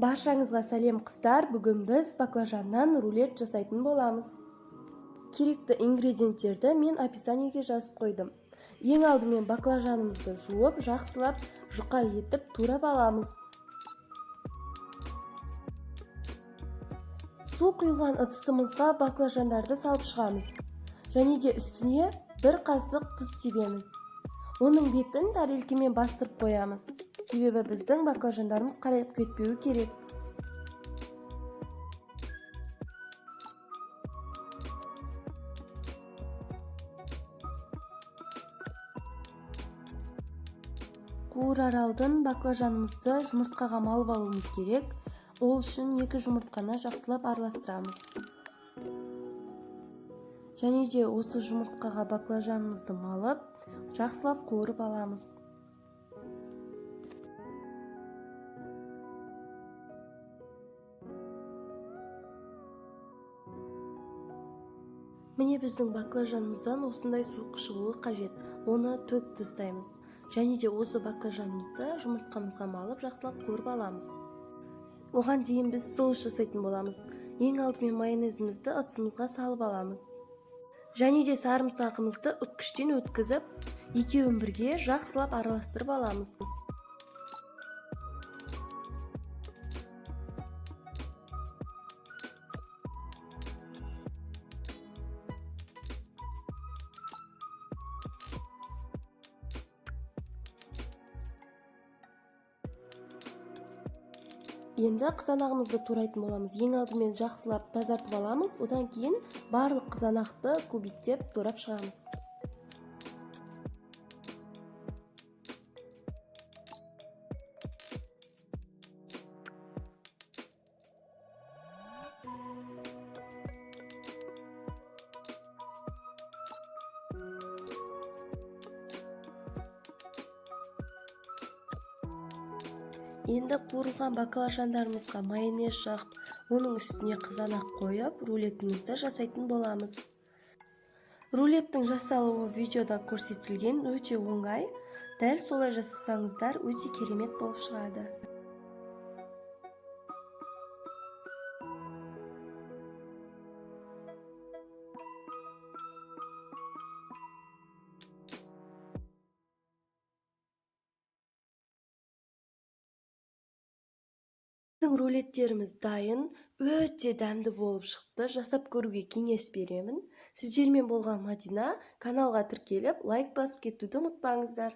Баршаңызға сәлем қыздар, бүгін біз баклажаннан рулет жасайтын боламыз. Керекті ингредиенттерді мен описаниеге жазып қойдым. Ең алдымен баклажанымызды жуып, жақсылап, жұқа етіп турап аламыз. Су құйылған ыдысымызға баклажандарды салып шығамыз. Және де үстіне бір қасық тұз себеміз. Оның бетін тарелкемен бастырып қоямыз. Себебі біздің баклажандарымыз қарайып кетпеуі керек. Қуырар алдын баклажанымызды жұмыртқаға малып алуымыз керек. Ол үшін 2 жұмыртқаны жақсылап араластырамыз. Және де осы жұмыртқаға баклажанымызды малып, жақсылап қуырып аламыз. Міне біздің баклажанымыздан осындай су шығуы қажет. Оны төгіп тастаймыз. Және де осы баклажанымызды жұмыртқамызға малып, жақсылап қуырып аламыз. Оған дейін біз соус жасайтын боламыз. Ең алдымен майонезімізді ыдысымызға салып аламыз. Және де сарымсағымызды үккіштен өткізіп, екеуін бірге жақсылап араластырып аламыз. Енді қызанағымызды турайтын боламыз. Ең алдымен жақсылап тазартып аламыз, одан кейін барлық қызанақты кубиктеп турап шығамыз. Енді қуырылған баклажандарымызға майонез жағып, оның үстіне қызанақ қойып, рулетімізді жасайтын боламыз. Рулеттің жасалуы видеода көрсетілген, өте оңай. Дәл солай жасасаңыздар, өте керемет болып шығады. Біздің рулеттеріміз дайын, өте дәмді болып шықты. Жасап көруге кеңес беремін. Сіздермен болған Мадина. Каналға тіркеліп, лайк басып кетуді ұмытпаңыздар.